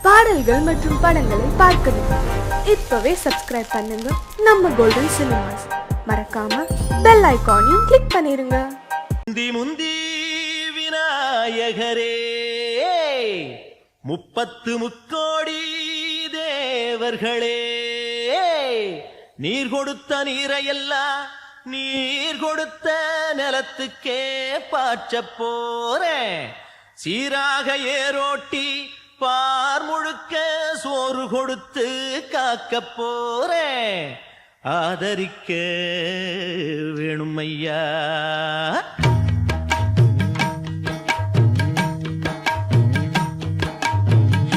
பாடல்கள் மற்றும் படங்களை பார்க்கணுமா? இப்பவே சப்ஸ்கிரைப் பண்ணுங்க நம்ம கோல்டன் சினிமாஸ். மறக்காம பெல் ஐகானையும் கிளிக் பண்ணிருங்க. முந்தி முந்தி விநாயகரே, 30 முக்கோடி தேவர்களே, நீர் கொடுத்த நீரையெல்லாம் நீர் கொடுத்த நிலத்துக்கே பாய்ச்ச போறேன். சீராக ஏரோட்டி பார் முழுக்க சோறு கொடுத்து காக்க போறேன். ஆதரிக்க வேணும் ஐயா.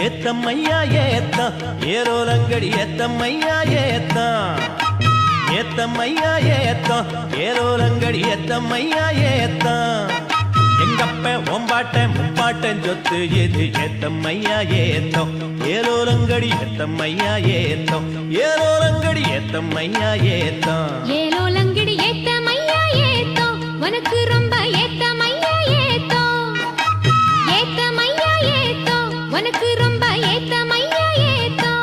ஏத்தம்மையா ஏத்தம் ஏரோலங்கடி, ஏத்தம்மையா ஏத்தம் ஏத்தம்மையா ஏத்தம் ஏரோலங்கடி, ஏத்தம்மையா ஏத்தம். எங்கப்ப ஒம்பாட்ட முப்பாட்டன் சொத்து எது? ஏத்தம்மையா ஏத்தம் ஏலோலங்கடி, ஏத்தம்மையா ஏத்தம் ஏலோலங்கடி, ஏத்தம்மையா ஏத்தம் ஏலோலங்கடி, ஏத்தம்மையா ஏத்தம். உனக்கு ரொம்ப ஏத்தம்மையா ஏத்தம். ஏத்தம்மையா ஏத்தம். உனக்கு ரொம்ப ஏத்தம்மையா ஏத்தம்.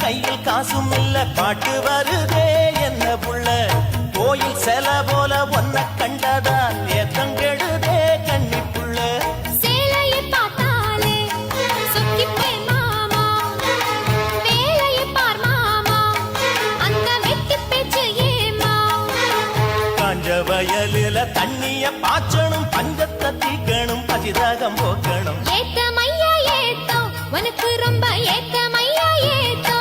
கையில் காசும் இல்ல, பாட்டு வருதே என்ன புள்ள. கோயில் செல போல ஒன்ன கண்டதான் ஏத்தம் கெடுதே கண்ணி புள்ள. சேலையை பார்த்தாலே சொக்கிப்பேன் மாமா, வேலையை பார் மாமா, அந்த வெட்டி பேச்சு ஏமா. காஞ்ச வயலில தண்ணிய பாய்ச்சணும், பஞ்சத்தை தீக்கணும், பசிதாகம் போக்கணும். ஏத்தம்மையா ஏத்தம். உனக்கு ரொம்ப ஏத்தம்மையா ஏத்தம்.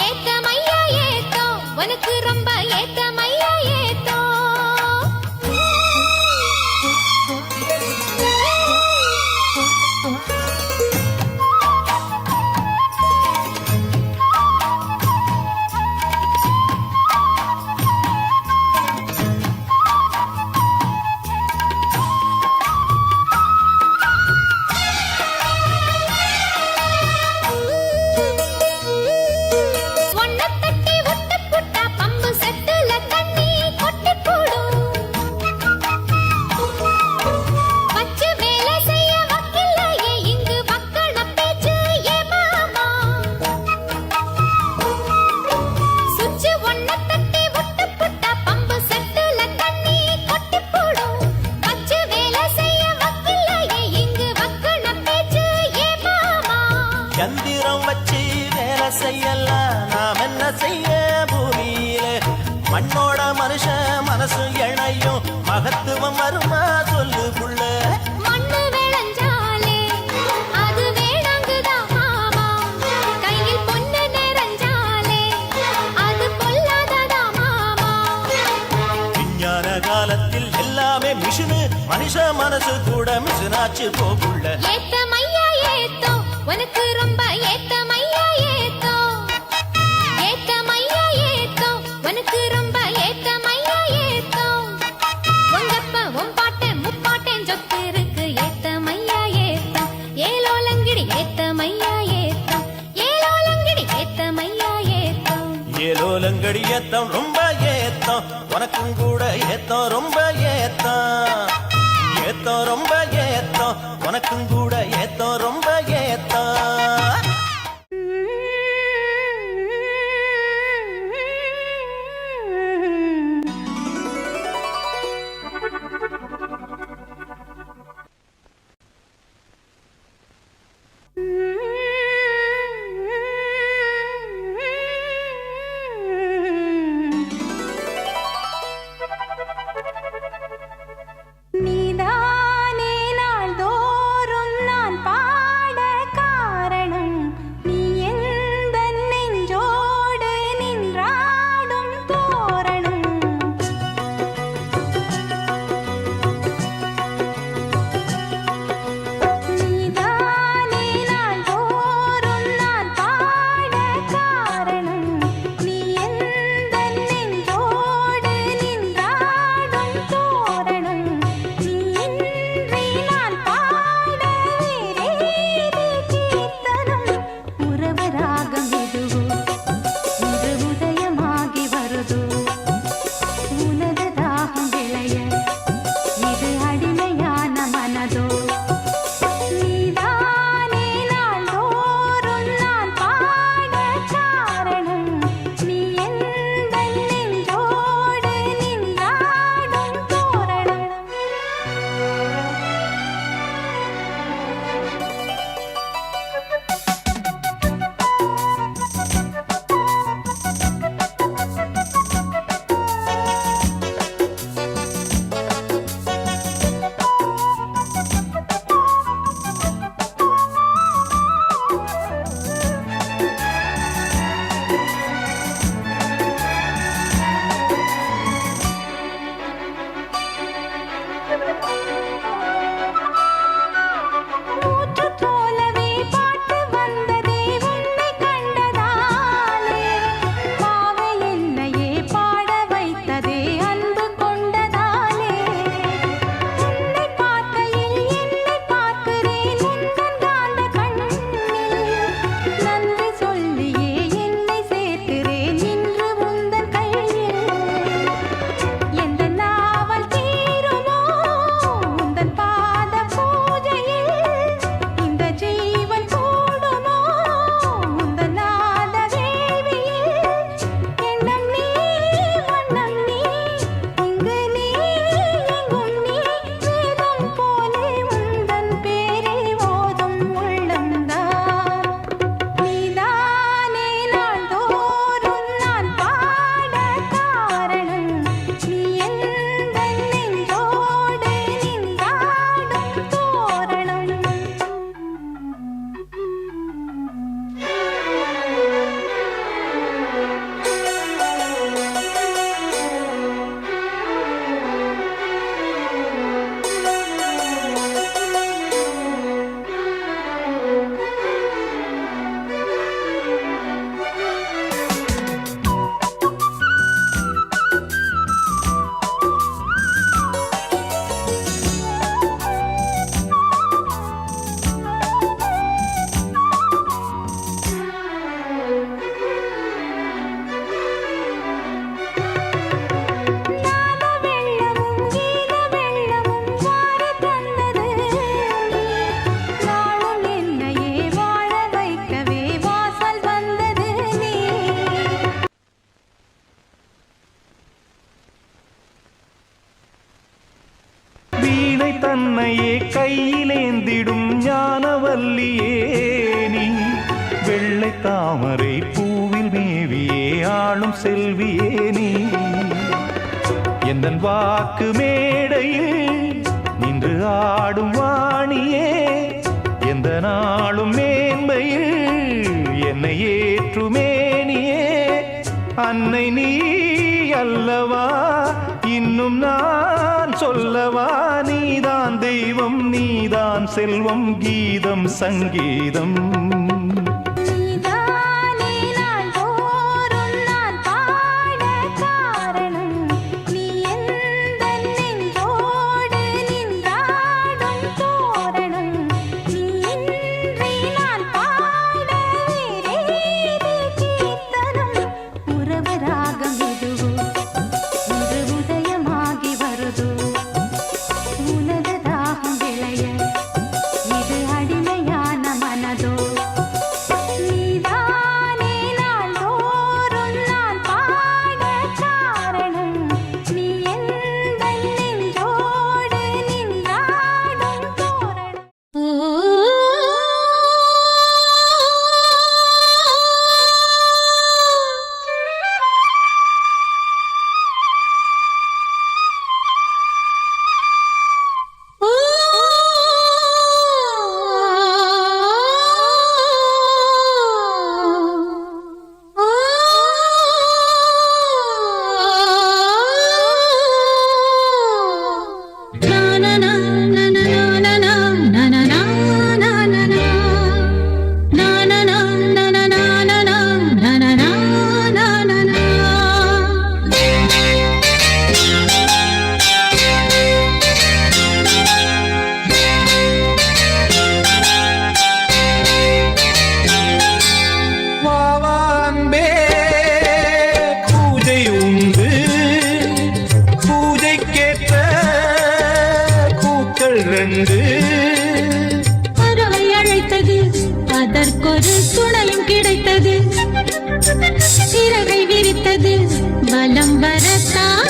ஏத்தம்மையா ஏத்தம். உனக்கு ரொம்ப ஏத்தம்மையா ஏத்தம். யந்திரம் வச்சு வேலை செய்யலாம், நாம் என்ன செய்ய பூமியில. மண்ணோட மனுஷன் மனசு இணையும், மகத்துவம் வருமா சொல்லு புள்ள. மண்ணு விளைஞ்சாலே அது வேணாங்குதான் மாமா, கையில் பொண்ணு நிறைஞ்சாலே அது பொல்லாததா மாமா. விஞ்ஞான காலத்தில் எல்லாமே மிஷினு, மனுஷ மனசு கூட மிஷினாச்சு போகுள்ள. ஏத்தம்மையா ஏத்தம். உனக்கு ரொம்ப ஏத்தம்மையா ஏத்தம். ஏத்தம்மையா ஏத்தம். உனக்கு ரொம்ப ஏத்தம்மையா ஏத்தம். உங்கப்ப உம்பாட்டன் முப்பாட்டன் சொத்து இருக்கு. ஏத்தம்மையா ஏத்தம் ஏலோலங்கடி, ஏத்தம்மையா ஏத்தம் ஏலோலங்கடி, ஏத்தம்மையா ஏத்தம். ஏலோலங்கடி ஏத்தம் ரொம்ப ஏத்தம், உனக்கும் கூட ஏத்தம் ரொம்ப ஏத்தம். ஏத்தம் ரொம்ப ஏத்தம், உனக்கும் கூட ஏத்தம் ரொம்ப ஏத்தம். வீணை தன்னையே கையிலேந்திடும் ஞானவல்லியே நீ வெள்ளை தாமரை பூவில் மேவியே ஆளும் செல்வியே நீ எந்தன் வாக்கு மேடையில் நின்று ஆடும் வாணியே எந்த நாளும் மேன்மையில் என்னை ஏற்றுமேனியே அன்னை நீ அல்லவா இன்னும் நான் சொல்லவா நீதான் தெய்வம் நீதான் செல்வம் கீதம் சங்கீதம் பறவை அழைத்தது அதற்கொரு துணையும் கிடைத்தது சிறகை விரித்தது வலம் வரத்தான்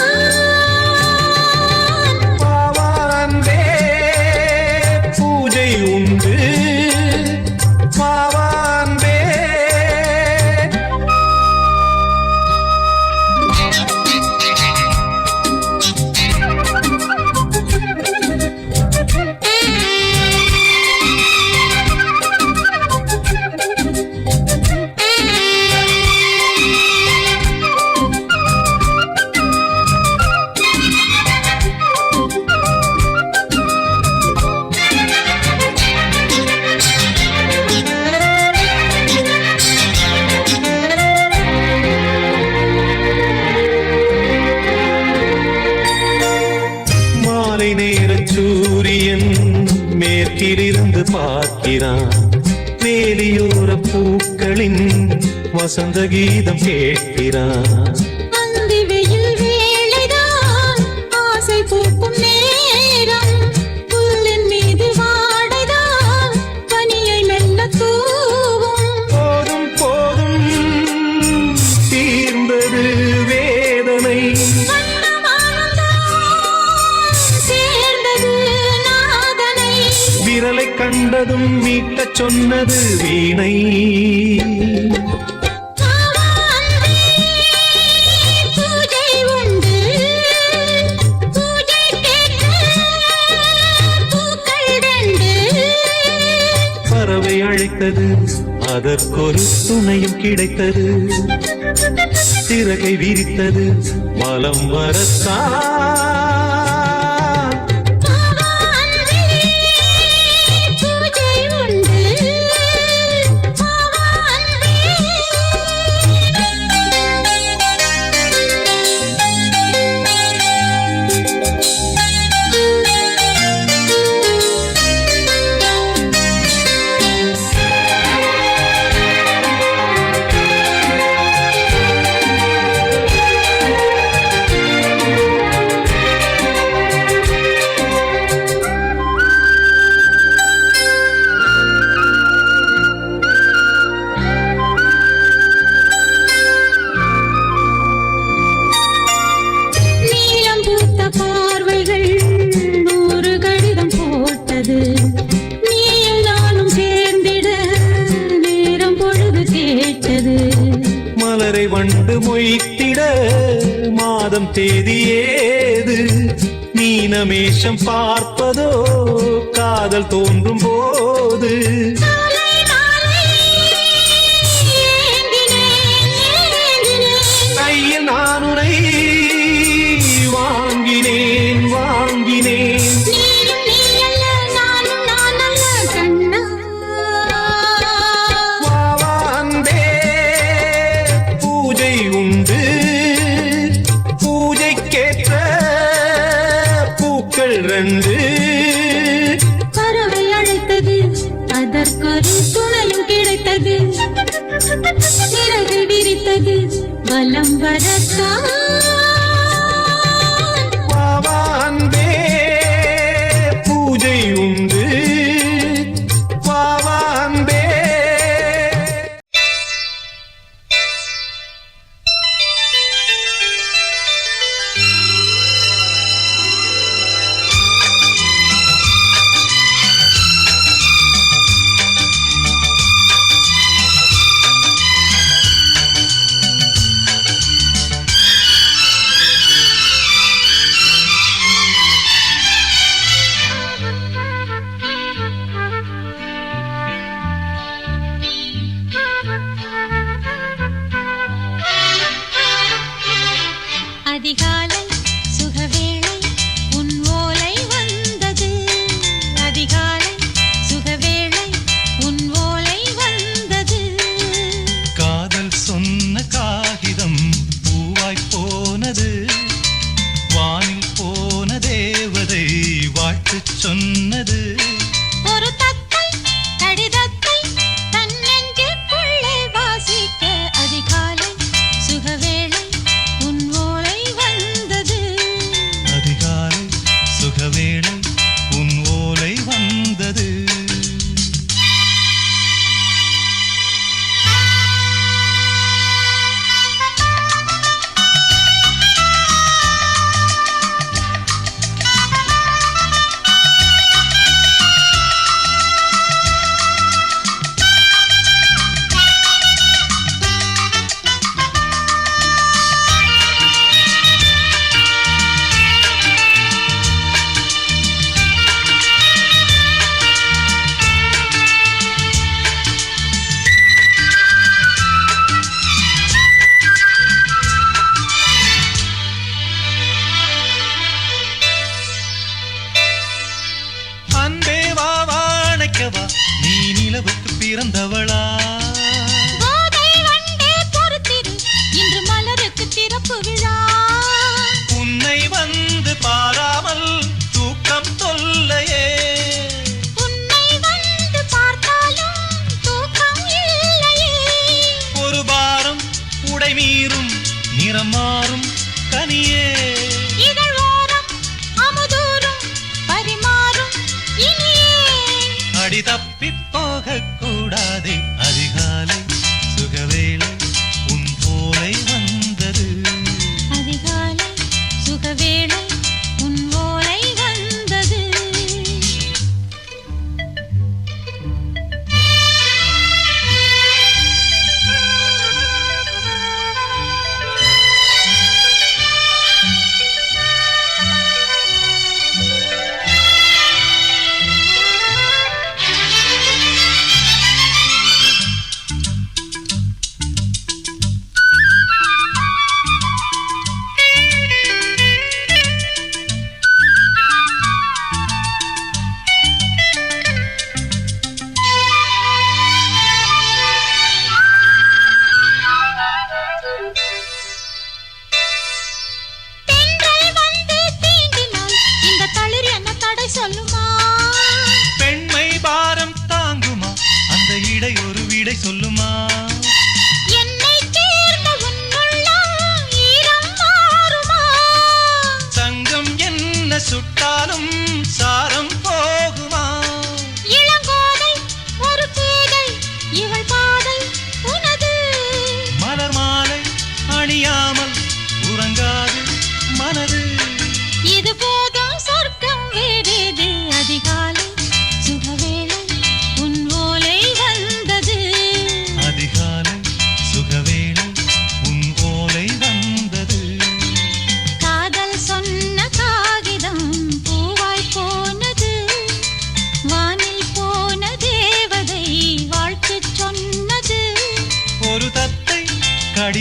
பூஜை உண்டு பாவான்பே சூரியன் மேற்கிலிருந்து பார்க்கிறான் வேலியோர பூக்களின் வசந்த கீதம் கேட்கிறான் அந்தி வெயில் வேளைதான் ஆசை பூக்கும் நேரம் புல்லின் மீது வாடைதான் பனியை மெல்ல தூவும் போதும் போதும் தீர்ந்தது வேதனை விரலை கண்டதும் மீட்டச் சொன்னது வீணை பூஜை உண்டு பூஜை கேட்க பூக்கள் ரெண்டு பறவை அழைத்தது அதற்கொரு துணையும் கிடைத்தது சிறகை விரித்தது வலம் வரத்தான் மொய்த்திட மாதம் தேதி ஏது மீனமேஷம் பார்ப்பதோ காதல் தோன்றும் போது நாளை நாளை ஏங்கினேன் ஏங்கினேன் கையில் நான் உனை வாங்கினேன் வாங்கினேன் நீயும் நீ அல்ல நானும் நான் அல்ல கண்ணா வா, வா, அன்பே பூஜை உண்டு பூஜைக்கேற்ற பூக்கள் ரெண்டு பறவை அழைத்தது அதற்கொரு துணையும் கிடைத்தது சிறகு விரித்தது வலம் வரத்தான் வா, வா, அன்பே பூஜை உண்டு வா, வா, அன்பே அதிகாலை சுகவேளை உன் ஓலை வந்தது அதிகாலை சுகவேளை உன் ஓலை வந்தது காதல் சொன்ன காகிதம் பூவாய் போனது வானில் போன தேவதை வாழ்த்துச் சொன்னது ஒரு தத்தை கடிதத்தை தன் நெஞ்சுக்குள்ளே வாசிக்க அதிகாலை சுகவேளை உன் ஓலை வந்தது அதிகாலை சுகவேளை உன் ஓலை வந்தது அன்பே வா வாழைக்கவா நீ நிலவுக்கு பிறந்தவளா கோதை வண்டே பொறுத்திரு இன்று மலருக்கு திறப்பு விழா உன்னை வந்து பாராமல் தூக்கம் தொல்லையே உன்னை வந்து பார்த்தாலும் தூக்கம் இல்லையே ஒரு பாரம் உடை மீறும் நிறம் மாறும் கனியே இதழ் ஓரம் அமுதூரும் பரிமாறும் இனியே அடி தப்பி போக கூடாதே அதிகாலை சுகவேளை உன் போலை வந்தது அதிகாலை சுகவேளை உன் ஓலை வந்தது தென்றல் வந்து தீண்டினால் இந்த தளிர் என்ன தடை சொல்லுமா பெண்மை பாரம் தாங்குமா அந்த இடை ஒரு விடை சொல்லுமா என்னை சேர்ந்த உன்னுள்ளம் ஈரம் மாறுமா சங்கம் என்ன சுட்டாலும் சாரம் போகுமா இளங்கோதை ஒரு பேதை இவள் பாதை உனது மலர் மாலை அணியாமல் உறங்காது மனது இது போதும் சொர்க்கம் வேறேது அதிகாலை சுகவேளை உன் ஓலை வந்தது அதிகாலை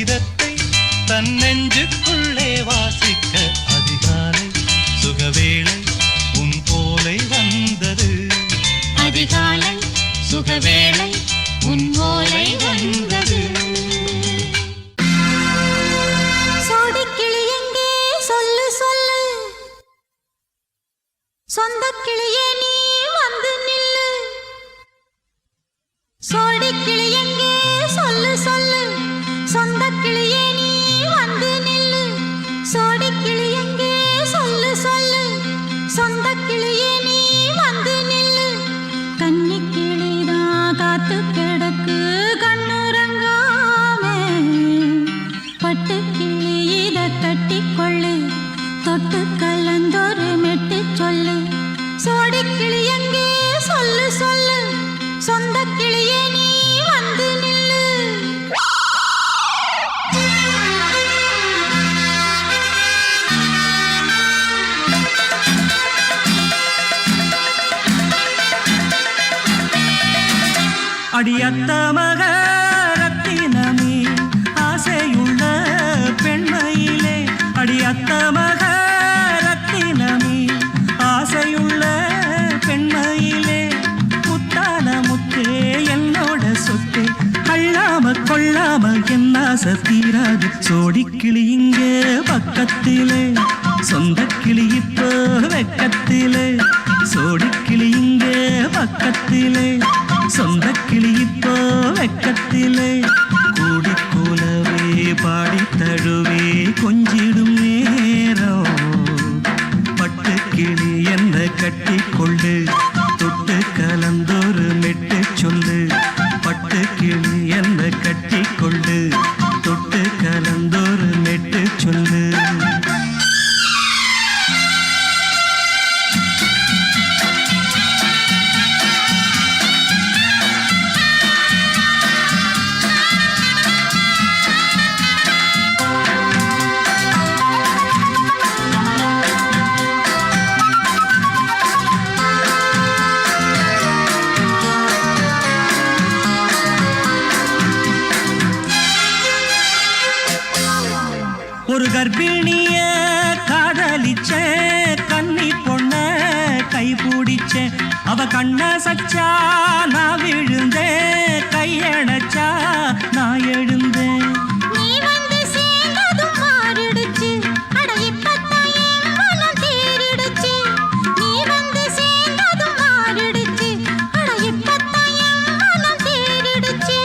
கீதத்தை தன் நெஞ்சுக்குள்ளே வாசிக்க அதிகாலை சுகவேளை உன் போலை வந்தது. அதிகாலை சுகவேளை உன் ஓலை வந்தது. சோடிக்கிளி எங்கே சொல்லு சொல்லு, சொந்த கிளியே நீ வந்து நில்லு. சோடிக்கிளி எங்கே சொல்லு சொல்லு, சொந்த கிளியே நீ வந்து நில்லு. சோடிக்கிளி எங்கே சொல்லு சொல்லு, சொந்த கிளியே நீ வந்து நில்லு. கன்னி கிளிதான் காத்து கிடக்கு கண்ணுறங்காமே, பட்டு கிளி இத கட்டிக்கொள்ளு, தொட்டு கலந்தொரு மெட்டு சொல்லு. சோடிக்கிளி எங்கே சொல்லு சொல்லு, சொந்த கிளியே நீ வந்து நில்லு. அடியத்த மக ரத்தினமே ஆசையுள்ள பெண்மையிலே, அடியத்த மக ரத்தினமே ஆசையுள்ள பெண்மையிலே, முத்தான முத்தே என்னோட சொத்தே, அள்ளாம கொள்ளாம என்ன தீராது. சோடிக்கிளி இங்கே பக்கத்திலே, சொந்த கிளி இப்போ வெக்கத்திலே. சோடிக்கிளி இங்கே பக்கத்திலே, சொந்த கிளி இப்போ வெக்கத்திலே. கூடிக்கூலவே பாடி தழுவே கொஞ்சிடும் நேரம், பட்டு கிளி என்ன கட்டிக்கொள்ளு, தொட்டு கலந்தொரு மெட்டு சொல்லு. பட்டு கிளி என்ன கட்டிக்கொள்ளு, தொட்டு கலந்தொரு மெட்டு சொல்லு. ஒரு கர்ப்பிணிய காதலிச்ச கன்னி பொண்ண கைபிடிச்ச, அவ கண்ண சச்சா நான் விழுந்தேன், கையணைச்சா நான் எழுந்தேன். நீ வந்து சேர்ந்ததும் மாறிடுச்சு, அட இப்பத்தான் என் மனம் தேறிடுச்சு. நீ வந்து சேர்ந்ததும் மாறிடுச்சு, அட இப்பத்தான் என் மனம் தேறிடுச்சு.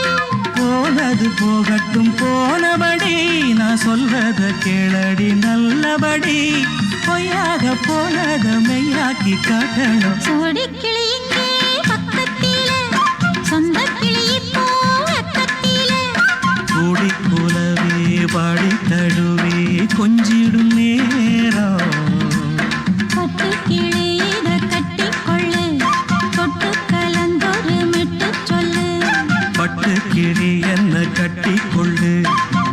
போனது போகட்டும் போனபடி, நான் சொல்றத கேளடி நல்லபடி, பொய்யாக போனத மெய்யாக்கி காட்டணும். சோடிக்கிளி இங்கே பக்கத்திலே, சொந்த கிளி இப்போ வெக்கத்திலே. கூடிக்கூலவே பாடி தழுவே கொஞ்சிடும் நேரம், பட்டு கிளி இத கட்டிக்கொள்ளு, தொட்டு கலந்தொரு மெட்டு சொல்லு. பட்டு கிளி என்ன கட்டிக்கொள்ளு,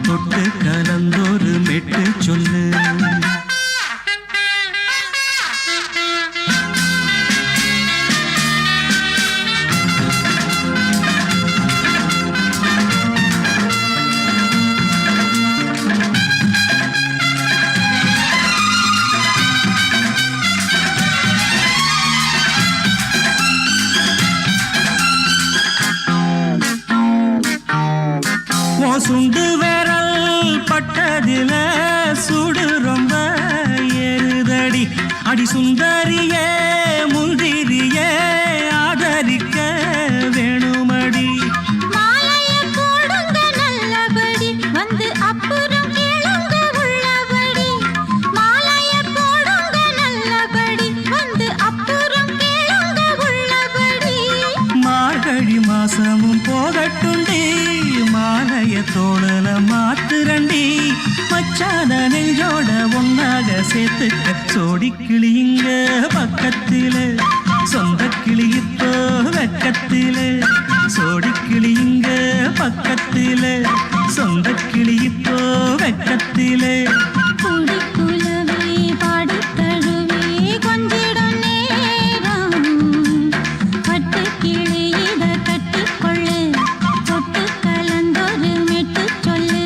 தொட்டு கலந்தொரு மெட்டு சொல்லு. சுண்டு விரல் பட்டதில சுடு ரொம்ப ஏறுதடி, அடி சுந்தரியே முந்திரியே ஆதரிக்க வேணுமடி. மாலைய போடுங்க நல்லபடி, வந்து அப்புறம் கேளுங்க உள்ளபடி. மாலைய போடுங்க நல்லபடி, வந்து அப்புறம் கேளுங்க உள்ளபடி. மார்கழி மாசமும் போகட்டுண்டி, மாலைய தோழல மாத்துரண்டி, மச்சான நெஞ்சோட ஒன்னாக சேர்த்துக்க. சோடிக்கிளி இங்க பக்கத்திலே, சொந்த கிளி இப்போ வெக்கத்திலே. சோடிக்கிளி இங்க பக்கத்திலே, சொந்த கிளி இப்போ வெக்கத்திலே. குடிக்குலவே பாடி தழுவே கொஞ்சிடும் நேரம், பட்டு கிளி இத கட்டிக்கொள்ளு, தொட்டு கலந்தொரு மெட்டு சொல்லு.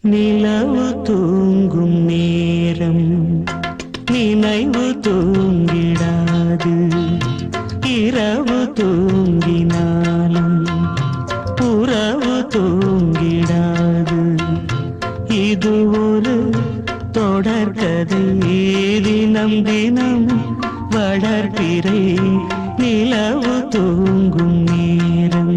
நிலவு தூங்கும் நேரம் நினைவு தூங்கிடாது இரவு தூங்கினாலும் உறவு தூங்கிடாது இது ஒரு தொடர்கதை தினம் தினம் வளர்பிறை நிலவு தூங்கும் நேரம்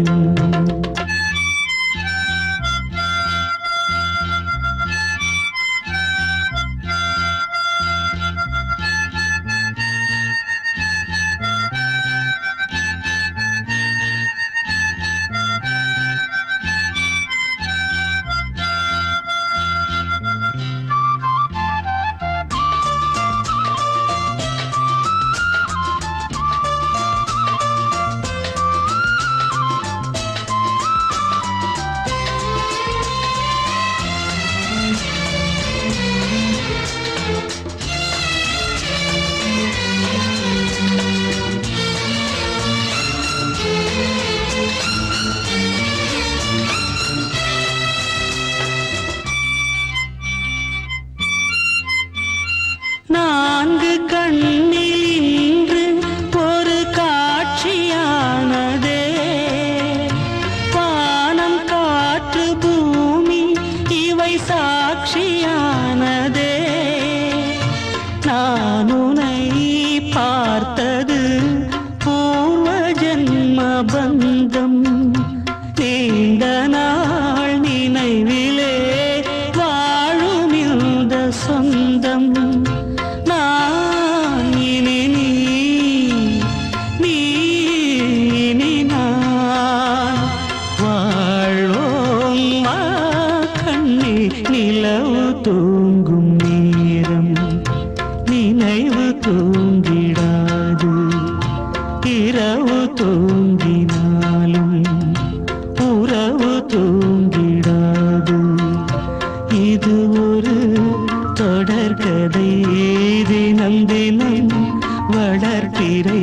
நான்கு கண்ணில் இன்று ஒரு காட்சியானதே வானம் காற்று பூமி இவை சாட்சியானதே நான் உன்னை பார்த்தது பூர்வ ஜன்ம பந்தம் நீண்ட நாள் நினைவிலே வாழும் இந்த சொந்தம் நிலவு தூங்கும் நேரம் நினைவு தூங்கிடாது இரவு தூங்கினாலும் உறவு தூங்கிடாது இது ஒரு தொடர்கதை தினம் தினம் வளர்பிறை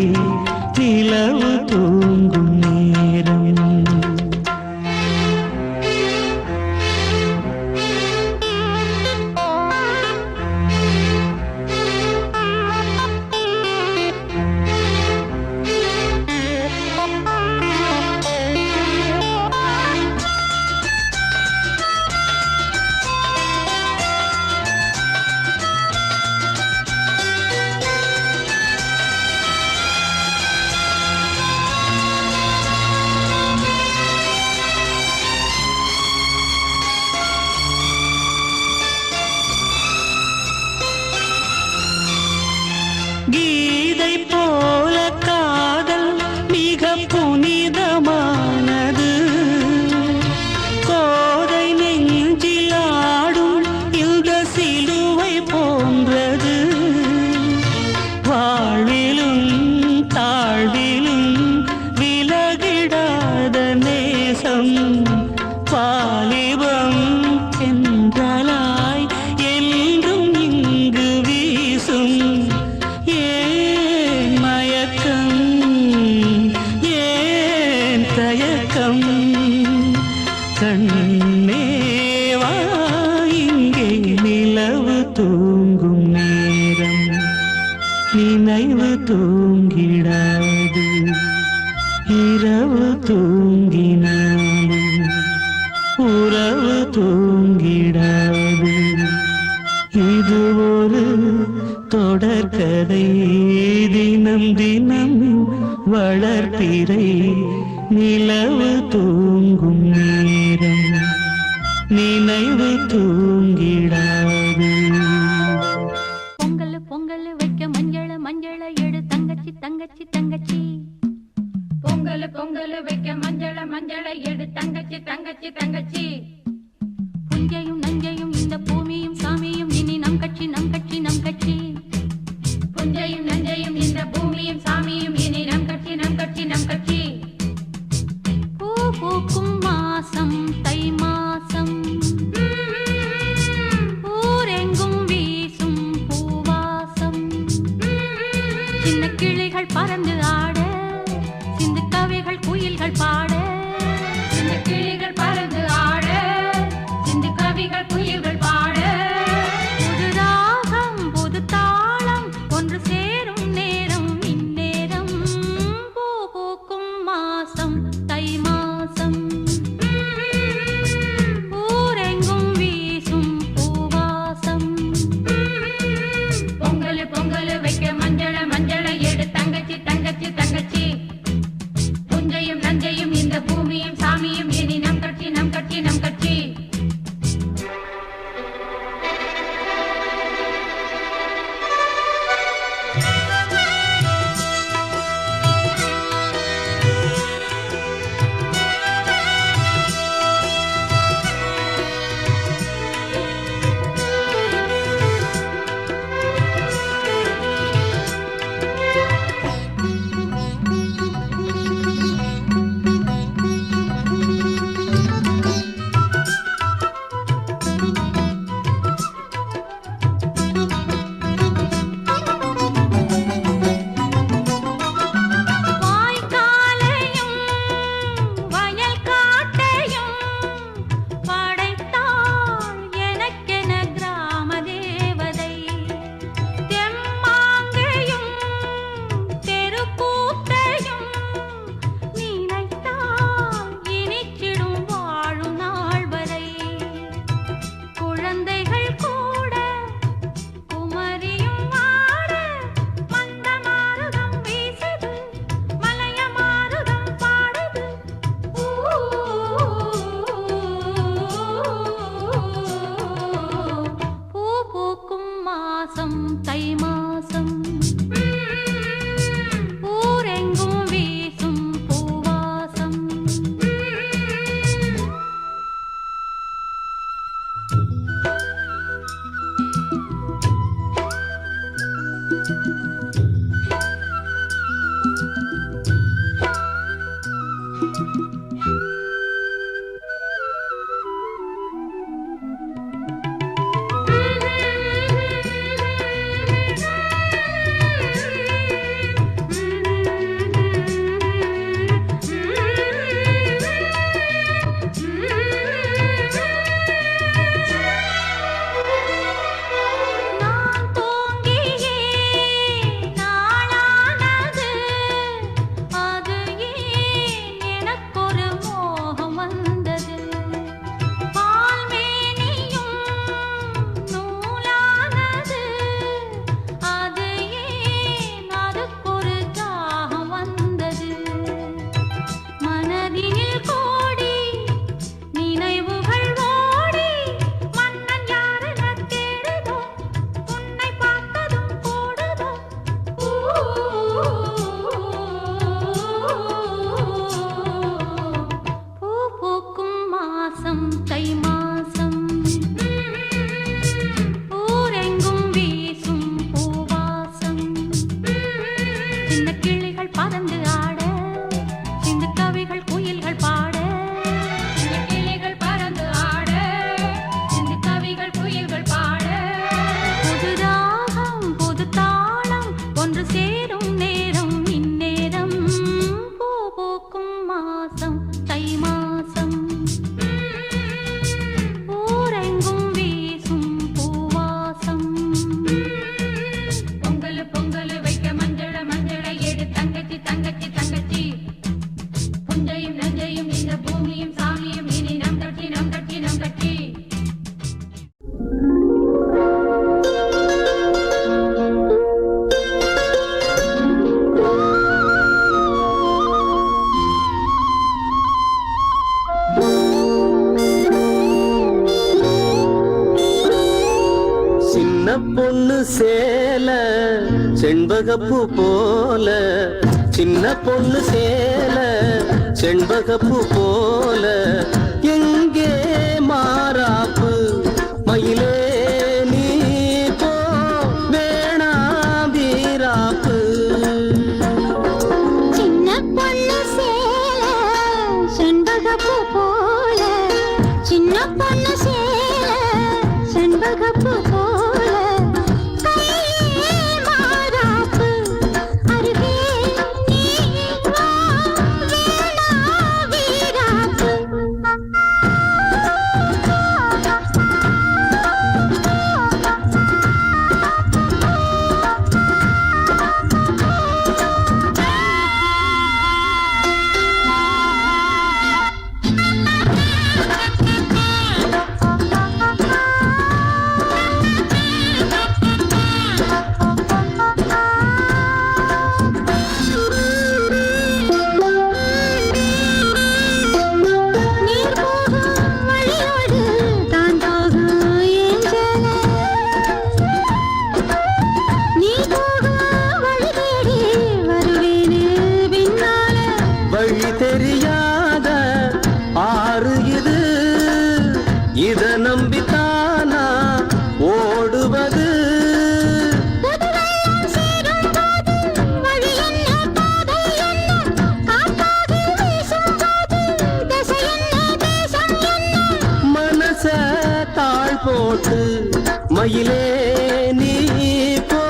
நிலவு தூங்கும் நேரம் கீதை போல காதல் மிக புனிதமானது கோதை நெஞ்சில் ஆடும் இந்த சிலுவை போன்றது வாழ்விலும் தாழ்விலும் விலகிடாத நேசம் வாலிபம் என்றலாய் என்றும் இங்கு வீசும் கண்ணேவா இங்கே நிலவு தூங்கும் நேரம் நினைவு தூங்கிடாது இரவு தூங்கினாலும் உறவு தூங்கிடாது இது ஒரு தொடர்கதை தினம் தினம் வளர்பிறை நிலவு தூங்கும் நேரம் நினைவு தூங்கிடாது பொங்கல் பொங்கல் வைக்க மஞ்சள மஞ்சள எடு தங்கச்சி தங்கச்சி தங்கச்சி பொங்கல் பொங்கல் வைக்க மஞ்சள மஞ்சள எடு தங்கச்சி தங்கச்சி தங்கச்சி புஞ்சையும் நஞ்சையும் இந்த பூமியும் சாமியும் இனி நம் கட்சி நம் கட்சி நம் கட்சி புஞ்சையும் நஞ்சையும் இந்த பூமியும் சாமியும் இனி நம் கட்சி நம் கட்சி நம் கட்சி பூ பூக்கும் மாசம் தை மாசம் ஊரெங்கும் வீசும் பூவாசம் சின்ன கிளிகள் பறந்து ஆட சிந்து கவிகள் குயில்கள் பாட இந்த கிளிகள் பறந்து ஆட சிந்து கவிகள் குயில்கள் தை மாசம் ஊரெங்கும் வீசும் பூவாசம் பொங்கல் பொங்கல் வைக்க மஞ்சள மஞ்சள எடு தங்கச்சி தங்கச்சி தங்கச்சி புஞ்சையும் நஞ்சையும் இந்த பூமியும் சாமியும் இனி நம் கட்சி நம் கட்சி நம் கட்சி தை மாசம் ஊரெங்கும் வீசும் பூவாசம் தை மாசம் ஊரெங்கும் வீசும் பூவாசம் சின்ன கிளிகள் பறந்து ஆட சிந்து கவிகள் குயில்கள் பாட சின்ன கிளிகள் பறந்து ஆட சிந்து கவிகள் குயில்கள் பாட புது ராகம் புது தாளம் ஒன்று சேரும் நேரம் இந்நேரம் பூ பூக்கும் மாசம் தை மாசம் ஊரெங்கும் வீசும் பூவாசம் பொங்கல் பொங்கல் வைக்க மஞ்சள மஞ்சள எடு தங்கச்சி தங்கச்சி தங்கச்சி புஞ்சையும் நஞ்சையும் இந்த பூமியும் சாமியும் இனி நம் கட்சி நம் கட்சி நம் கட்சி சின்ன பொண்ணு சேல செண்பகப்பூ போல சின்ன பொண்ணு சேல செண்பகப்பூ போல எங்கே மாறாப்பு மயிலே நீ போ வேணா வீராப்பு சின்ன பொண்ணு சேல செண்பகப்பூ போல சின்ன பொண்ணு சேல செண்பகப்பூ போல கையே மாறாப்பு அருகே நீ வா வேணா வீராப்பு பிரியாத ஆறு இது, இத நம்பித்தானா ஓடுவது. மனச தாழ் போட்டு மயிலே நீ போ,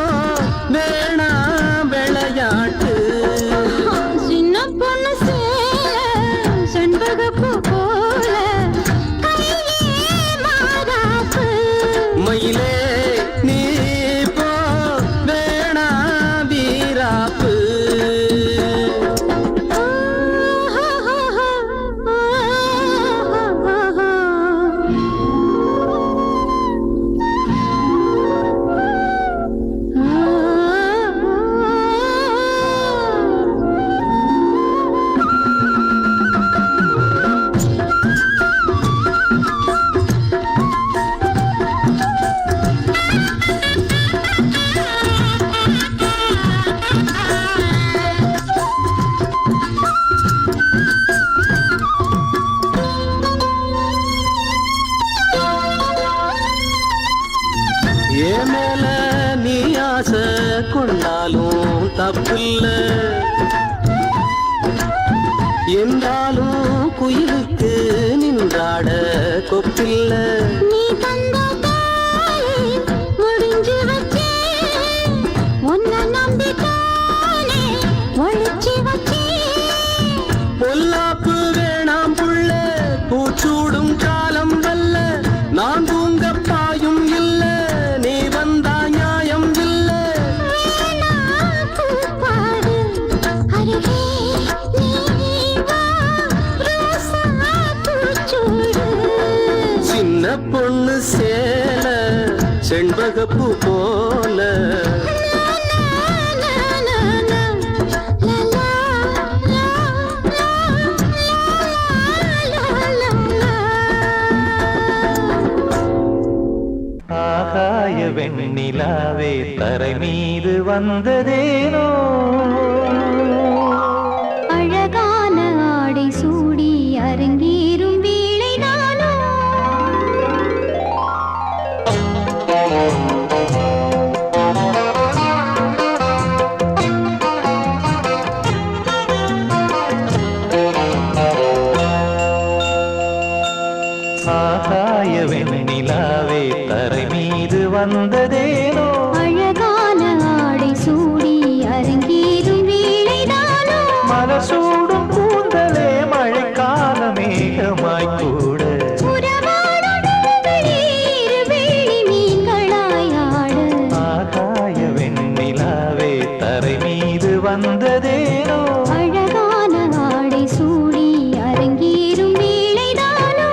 வேணாம் விளையாட்டு. சின்ன பொண்ணு சேல செண்பகப்பூ போல கையே மாறாப்பு. மயிலே நீ போ, வேணாம் வீராப்பு. என் மேல நீ ஆசை கொண்டாலும் தப்பில்ல, என்றாலும் குயிலுக்கு நின்றாட கொப்பில்ல. நீ தந்த தாயை முடிஞ்சு வச்சே, உன்னை நம்பித்தானே ஒழிச்சு வச்சே. பொல்லாப்பு வேணாம் புள்ள, பூச்சூடும் காலம் வல்ல, நான் தூங்க பாயும் இல்ல, நீ வந்தா நியாயம் இல்ல. வேணா பூப்பாடு அருகே நீ வா, ரோசா பூச்சூடு. சின்ன பொண்ணு சேல செண்பகப்பூ போல, ஆகாய வெண்ணிலாவே தரை மீது வந்ததேனோ, அழகான ஆடை சூடி அரங்கேறும் வேளைதானோ. ஆகாய வெண்ணிலாவே தரை மீது வந்ததேனோ, அழகான ஆடை சூடி அரங்கேறும் வேளைதானோ. மலர் சூடும் கூந்தலே மழைக்கால மேகமாய் கூட, உறவாடும் நீர் வேலி மீன்களாய் ஆட. ஆகாய வெண்ணிலாவே தரை மீது வந்ததேனோ. அழகான ஆடை சூடி அரங்கேறும் வேளைதானோ.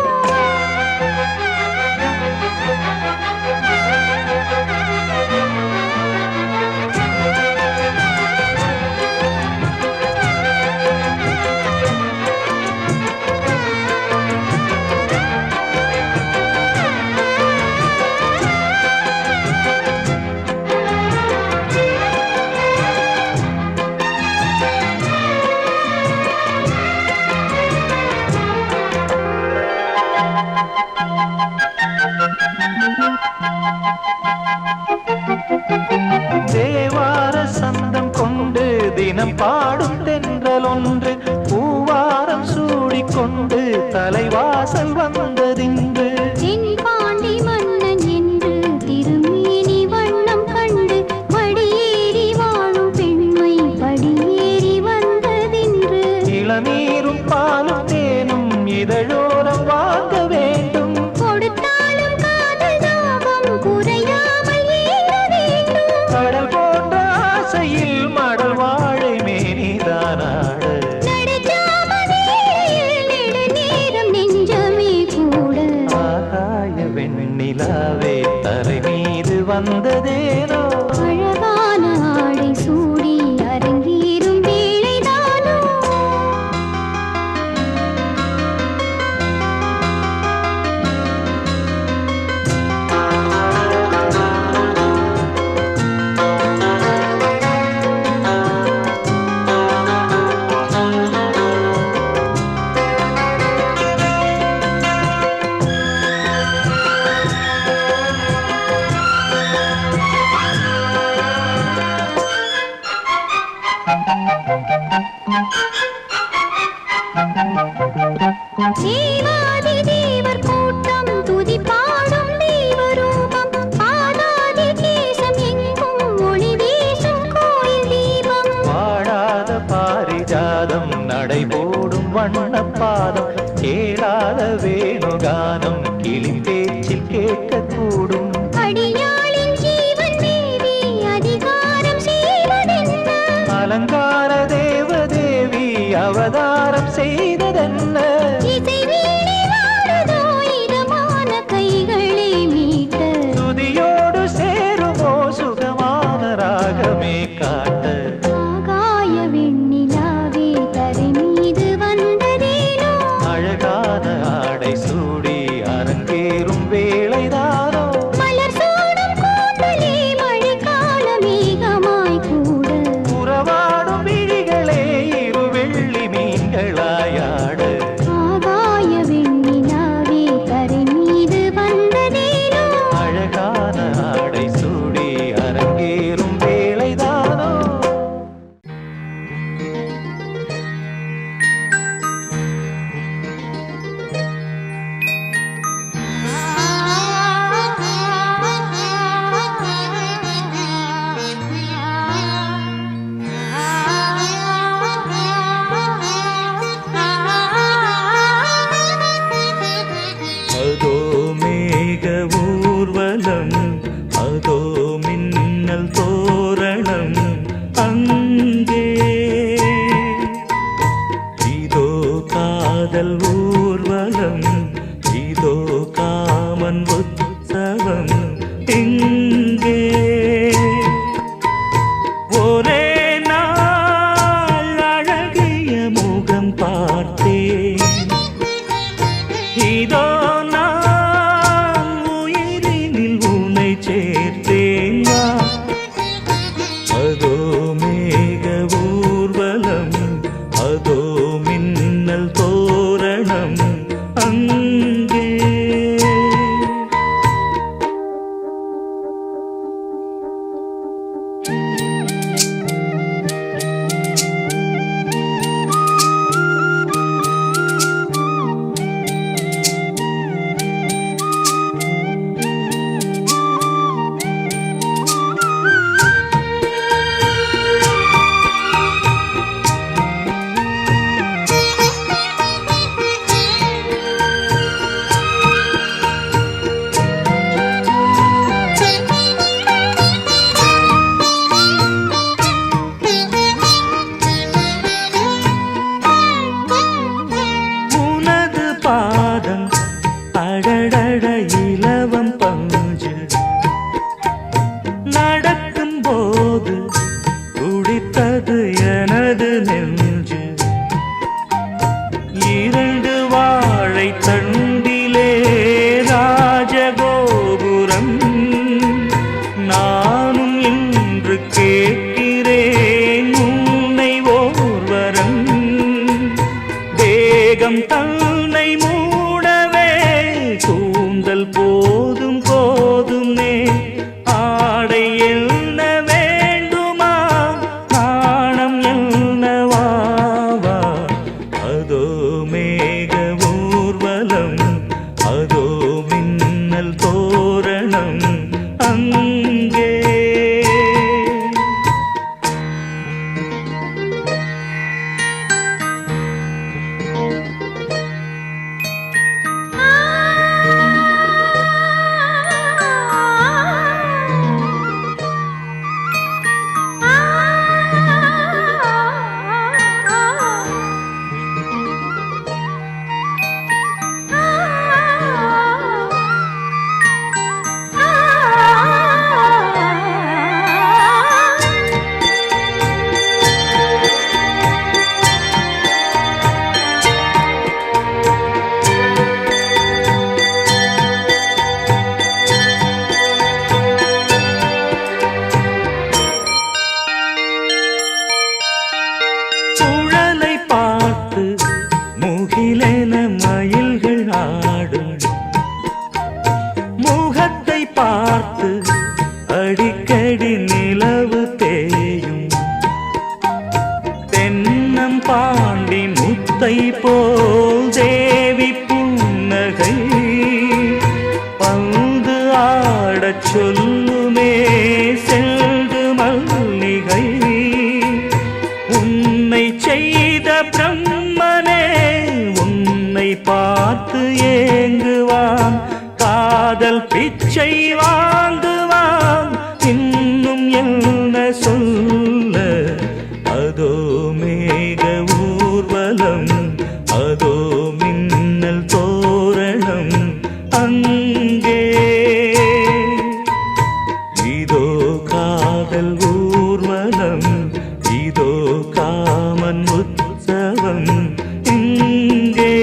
தேவார சந்தம் கொண்டு தினம் பாடும் தென்றல் ஒன்று, பூவாரம் சூடிக்கொண்டு தலைவாசல் வந்ததின்று. தென்பாண்டி மன்னன் என்று திருமேனி வண்ணம் கண்டு படியேறி வாழும் பெண்மை படியேறி வந்ததின்று. இளநீரும் பாலும் தேனும் இதழோரம் வாங்க வேண்டும், கொடுத்தாலும் காதல் தாபம் குறையாமல் ஏற வேண்டும். கடல் போன்ற ஆசையில் மடல் வாழை மேனிதானாட, நடுச்சாமணியில் நெடுநேரம் நெஞ்சமே கூட. ஆகாய வெண்ணிலாவே தரை மீது வந்ததேனோ, அழகான ஆடை சூடி அரங்கேறும் வேளைதானோ. தேவாதி தேவர் கூட்டம் துதி பாடும் தெய்வரூபம் பாடாதி தேசம் எங்கும் ஒளி வீசும் கோயில் தீபம் வாழாத பாரிஜாதம் நடைபோடும் வண்ணப்பாதம் கேளாத வேணுகானம் கிளி பேச்சில் கேட்கக்கூடும் அடியாளின் ஜீவன் தேவி அதிகாரம் செய்வதென்ன அலங்கார தேவதேவி அவதாரம் செய்ததென்ன இசை வீணை வாடுதோ இதமான கைகளை மீட்ட துதியோடு சேருமோ சுகமான ராகமே காட்ட ஆகாய வெண்ணிலாவே தரை மீது வந்ததேனோ அழகான ஆடை சூடி அரங்கேறும் வேளைதானோ மலர் சூடும் கூந்தலே மழைக்கால மேகமாய் கூட உறவாடும் விழிகளே இரு வெள்ளி மீன்களாயாட ஆகாய வெண்ணிலாவே தரை மீது வந்ததேனோ அழகான ஆடை சூடி அரங்கேறும் வேளைதானோ அதோ மேக ஊர்வலம் அதோ மின்னல் தோரணம் அங்கே இதோ காதல் ஊர்வலம் இதோ காமன் உற்சவம் இங்கே ஒரே நாள் அழகிய முகம் பார்த்தேன் இதோ நான் உயிரினில் உன்னை சேர்த்தேன் வா. அதோ மேக ஊர்வலம் அதோ மின்னல் தோரணம் அங்கே உனது பாதம் அடடட இலவம் பஞ்சு நடக்கும் போது துடித்தது எனது நெஞ்சு இரண்டு வாழை தண்டிலே ராஜகோபுரம் நானும் இன்று கேட்கிறேன் உன்னை ஓர்வரம் தேகம் தன்னை மூடவே கூந்தல் போதும் போதுமே ஆடை என்ன வேண்டுமா நாணம் என்னவாவா அதோ மேக ஊர்வலம் அதோ மின்னல் தோரணம் அங்கே முத்தை போல் தேவி புன்னகை பந்து ஆடச் சொல்லுமே செல்து மல்லிகை உன்னை செய்த பிரம்மனே உன்னை பார்த்து ஏங்குவான் காதல் பிச்சை வாங்குவான் இன்னும் என்ன சொல்ல அதோ மேக ஊர்வலம் அதோ மின்னல் தோரணம் அங்கே இதோ காதல் ஊர்வலம் இதோ காமன் உற்சவம் இங்கே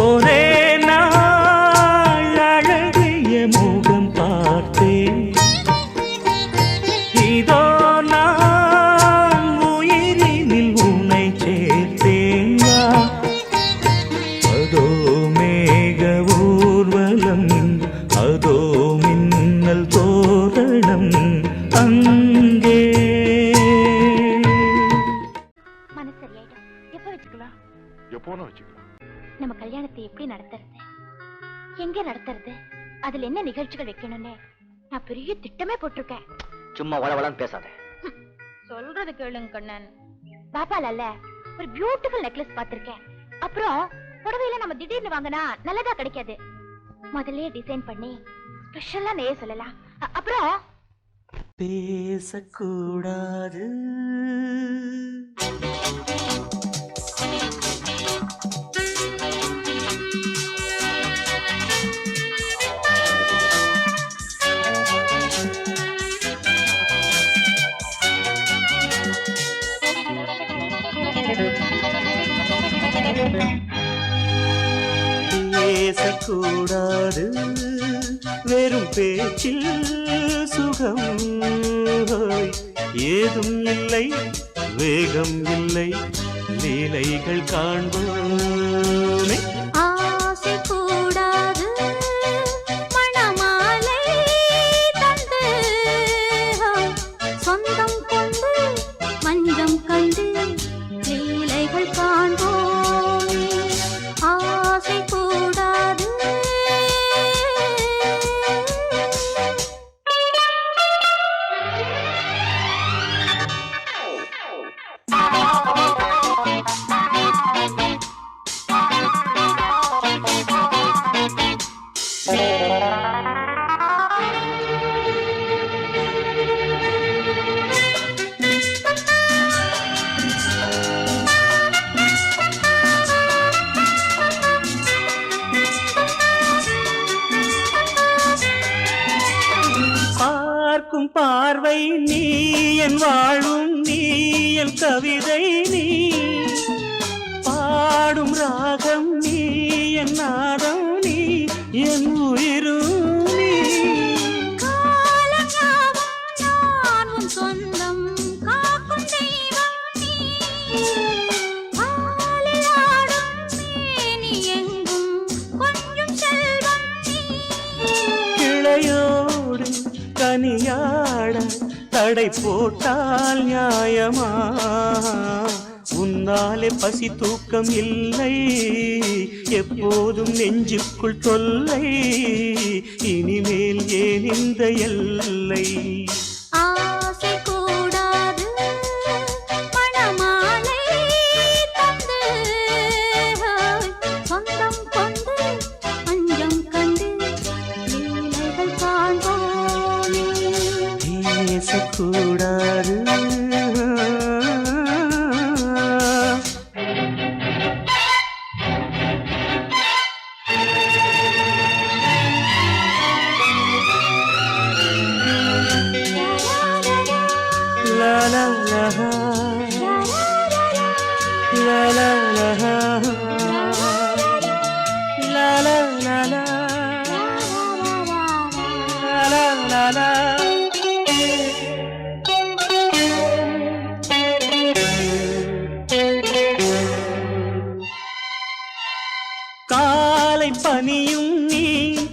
ஒரே நாள் அழகிய முகம் பார்த்தேன் இதோ நான் உயிரினில் உன்னை சேர்த்தேன் அதோ மேக ஊர்வலம் அதோ மின்னல் தோரணம் அங்கே மனசு சரியாயிடும். எப்ப வச்சுக்கலாம்? எப்போனா வச்சுக்கலாம். நம்ம கல்யாணத்தை எப்படி நடத்துறது, எங்க நடத்துறது, அதுல என்ன நிகழ்ச்சிகள் வைக்கணும்னு நான் பெரிய திட்டமே போட்டிருக்கேன். சும்மா வளவளன்னு பேசாத. சொல்றது கேளுங்க கண்ணன். பாப்பால ஒரு பியூட்டிஃபுல் நெக்லஸ் பாத்திருக்கேன். அப்புறம் புடவையில நம்ம திடீர்னு வாங்கினா நல்லதா கிடைக்காது. முதல்லயே டிசைன் பண்ணி ஸ்பெஷலா நெய்ய சொல்லலாம். அப்புறம் பேசக்கூடாது பேசக்கூடாது வெறும் பேச்சில் சுகம் ஏதும் இல்லை வேகம் இல்லை லீலைகள் காண்போமே ஆசை கூடாது மணமாலை தந்து சொந்தம் கொண்டு மஞ்சம் கண்டு லீலைகள் காண்போம். ஆசை கூடாது பார்க்கும் பார்வை நீ என் வாழும் நீ என் கவிதை நீ பாடும் ராகம் நீ என் நாதம் நீ என் உயிரும் நீ சொந்தம் காக்கும் தெய்வம் நீ நீ எங்கும் கொஞ்சம் செல்வம் நீ கிளையோடு கனியாட தடை போட்டால் நியாயமா உன்னாலே பசி தூக்கம் இல்லை எப்போதும் நெஞ்சுக்குள் தொல்லை இனிமேல் ஏன் இந்த எல்லை ஆசை கூடாது மணமாலை தந்து சொந்தம் கொண்டு அஞ்சம் கண்டு லீலைகள் காண்போமே. பேசக்கூடாது la la la la la la la la la la la la la காலை பனியும் நீ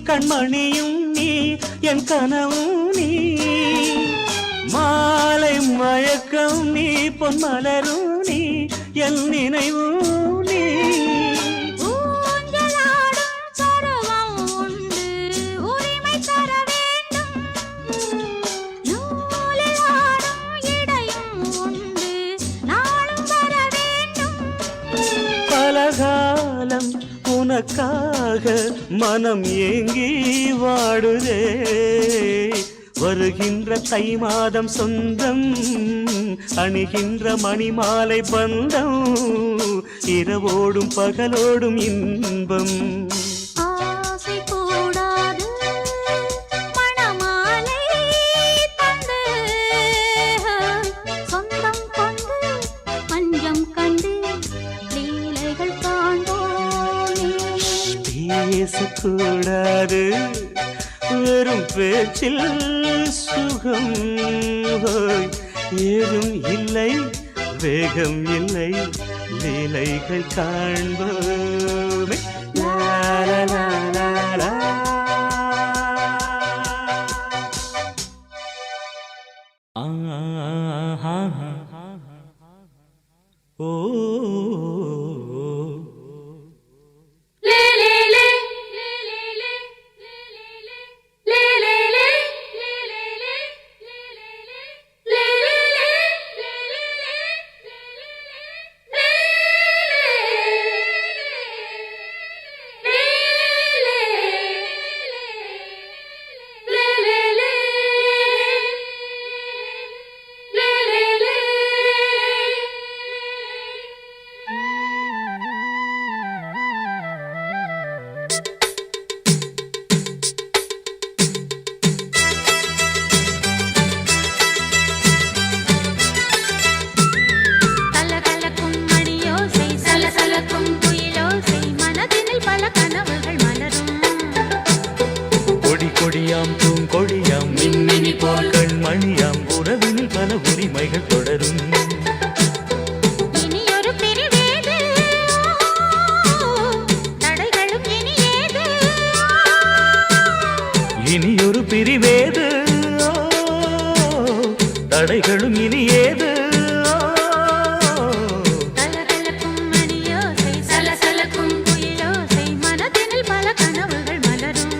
கண்மணியும் நீ என் கனவும் நீ மாலை மயக்கம் நீ பொன்மலரும் நீ என் நினைவு நீ. ஊஞ்சலாடும் பருவம் உண்டு, உரிமை தர வேண்டும். நூலில் ஆடும் இடையும் உண்டு, நாளும் வர வேண்டும். பலகாலம் உனக்காக மனம் ஏங்கி வாடுதே. வருகின்ற தை மாதம் சொந்தம், அணிகின்ற மணிமாலை பந்தம், இரவோடும் பகலோடும் இன்பம். ஆசை கூடாது மணமாலை தந்து, சொந்தம் கொண்டு பஞ்சம் கண்டு லீலைகள் காண்போமே. பேசக்கூடாது வெறும் பேச்சில் சுகம், ஏதும் இல்லை வேகம் இல்லை லீலைகள் காண்போமே. லா, லா, லா, லா, லா. ஆஹா. ஓ கலகலக்கும் மணியோசை, சலசலக்கும் குயிலோசை, மனதினில் பல கனவுகள் மலரும். கொடி கொடியாம் பூங்கொடியாம் மின்மினி போல் கண்மணியாம் உறவினில் பல உரிமைகள் தொடரும். இனியொரு பிரிவேது, தடைகளும் இனியேது. இனியொரு பிரிவேது, தடைகளும் இனியேது. கலகலக்கும் மணியோசை, சலசலக்கும் குயிலோசை, மனதினில் பல கனவுகள் மலரும்.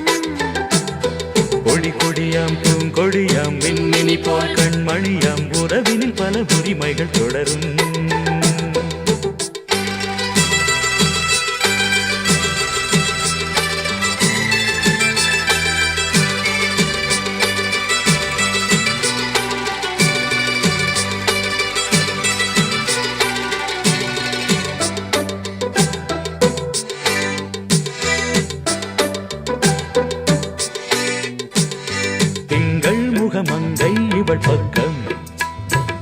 கொடி கொடியாம் பூங்கொடியாம் மின்மினி போல் கண்மணியாம் உறவினில் பல உரிமைகள் தொடரும். திங்கள் முகமங்கை இவள் பக்கம்,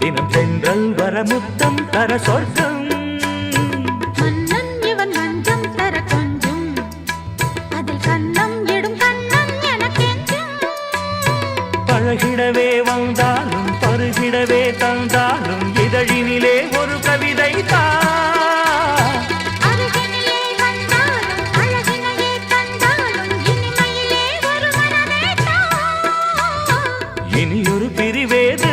தினம் தென்றல் வரமுத்தம் தர சொர்க்கம். மன்னன் இவன் மஞ்சம் தர கொஞ்சும், அதில் கன்னம் இடும் கண்ணம் எனக்கெஞ்சும். பழகிடவே வந்தாலும் பருகிடவே தந்தாலும் இதழினிலே ஒரு கவிதை தான். அருகினிலே வந்தாலும் அழகினையே தந்தாலும் இனிமையிலே ஒரு மனமேதான். இனியொரு பிரிவேது,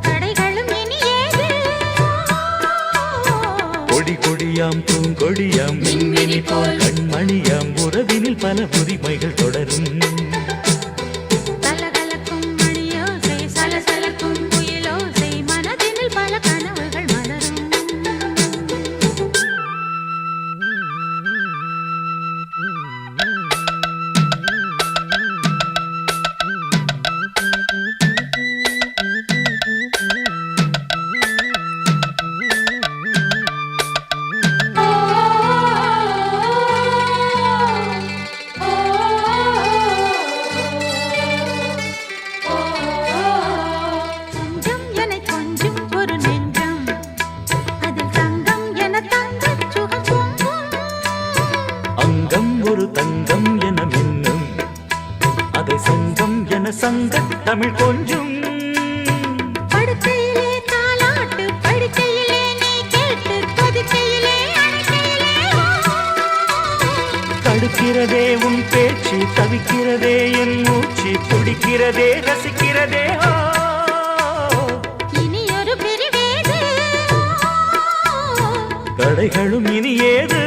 தடைகளும் இனியேது. கொடி கொடியாம் பூங்கொடியாம் மின்மினி போல் கண்மணியாம் உறவினில் பல உரிமைகள் தொடரும். கலகலக்கும் மணியோசை, சலசலக்கும் குயிலோசை, மனதினில் பல கனவுகள் மலரும். கொஞ்சம் என கொஞ்சம் ஒரு நெஞ்சம், அதில் தங்கம் என தங்கச் சுகம் பொங்கும். அங்கம் ஒரு தங்கம் என மின்னும், அதை சங்கம் என சங்க தமிழ் கொஞ்சும். படுக்கையிலே தாலாட்டு, படுக்கையிலே நீ கேட்டு, கொதிக்கையிலே அணைக்கையிலே தடுக்கிறதே உன் பேச்சு, தவிக்கிறதே என் மூச்சு, துடிக்கிறதே ரசிக்கிறதே. இனியொரு பிரிவேது, தடைகளும் இனி ஏது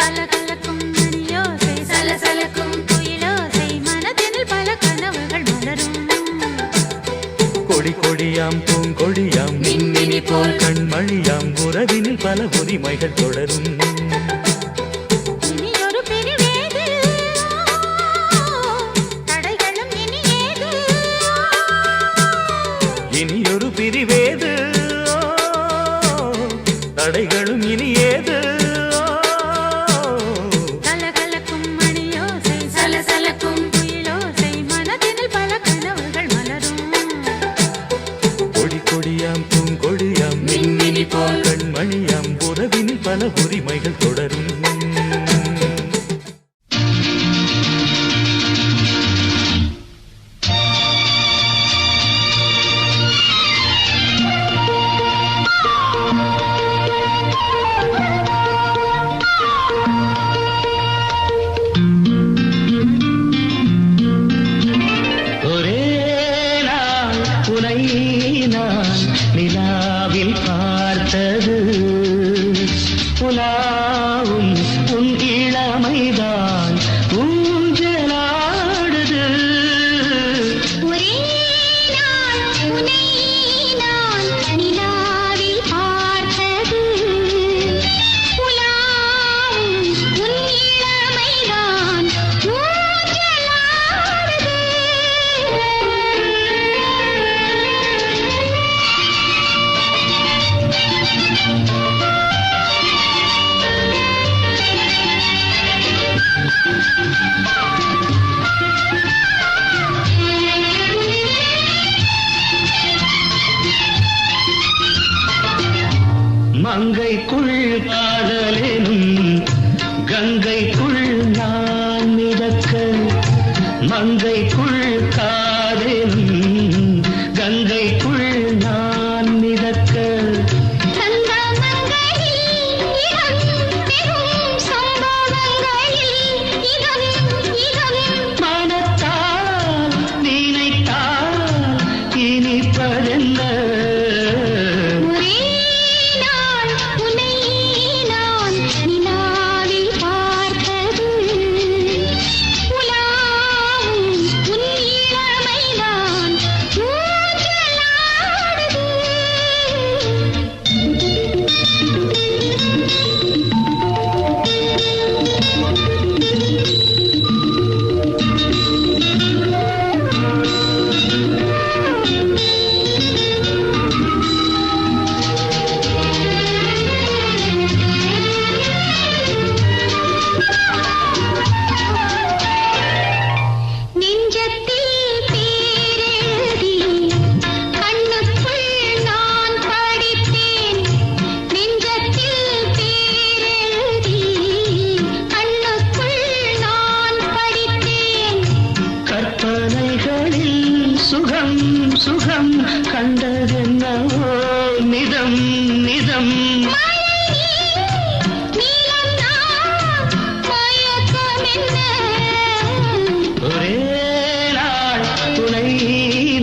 கலகலக்கும் மணியோசை சலசலக்கும் குயிலோசை மனதினில் பல கனவுகள் மலரும் கொடி கொடியாம் பூங்கொடியாம் மின்மினி போல் கண்மணியாம் உறவினில் பல உரிமைகள் தொடரும் இனியொரு பிரிவேது தடைகளும் இனி ஏது இனியொரு பிரிவேது தடைகளும் இனி ஏது கலகலக்கும் மணியோசை சலசலக்கும் குயிலோசை மனதினில் பல கனவுகள் மலரும் கொடி கொடியாம் பூங்கொடியாம் மின்மினி போல் கண்மணியாம் உறவினில் பல உரிமைகள் தொடரும் ஒரே நாள் உனை நான் நிலாவில் பார்த்தது உலாவும் உன் இளமைதான் ஊஞ்சலாடுது ஒரே நாள் உன்னை நான் நிலாவில் பார்த்தது உலாவும் உன் இளமைதான் மங்கைக்குள் காதலெனும் கங்கைக்குள் நான் மிதக்க மங்கைக்குள் காதலெனும் கங்கைக்குள் நான் மிதக்க மனத்தால் நினைத்தால் இனிப்பதென்ன சுகம் சுகம் கண்டதென்னவோ நிதம் நிதம் ஒரே நாள் துணை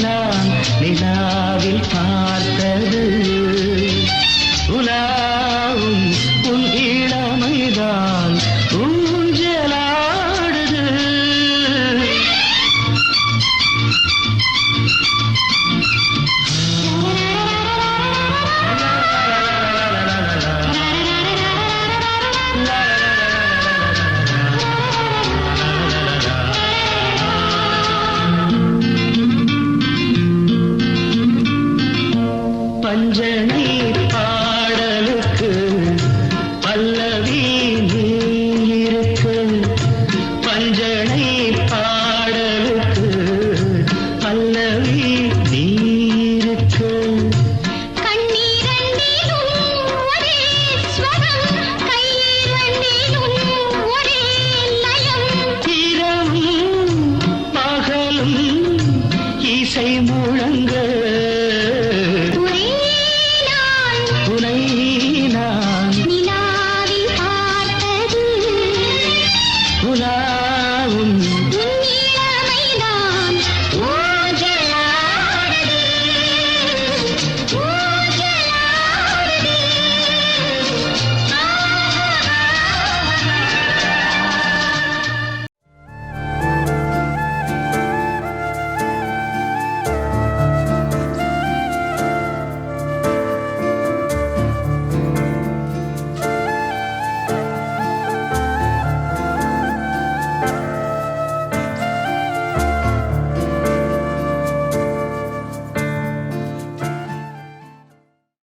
நான் நிலாவில் பார்த்தது உலாவும் உன் இளமைதான் ஊஞ்சலாடுது பஞ்சனை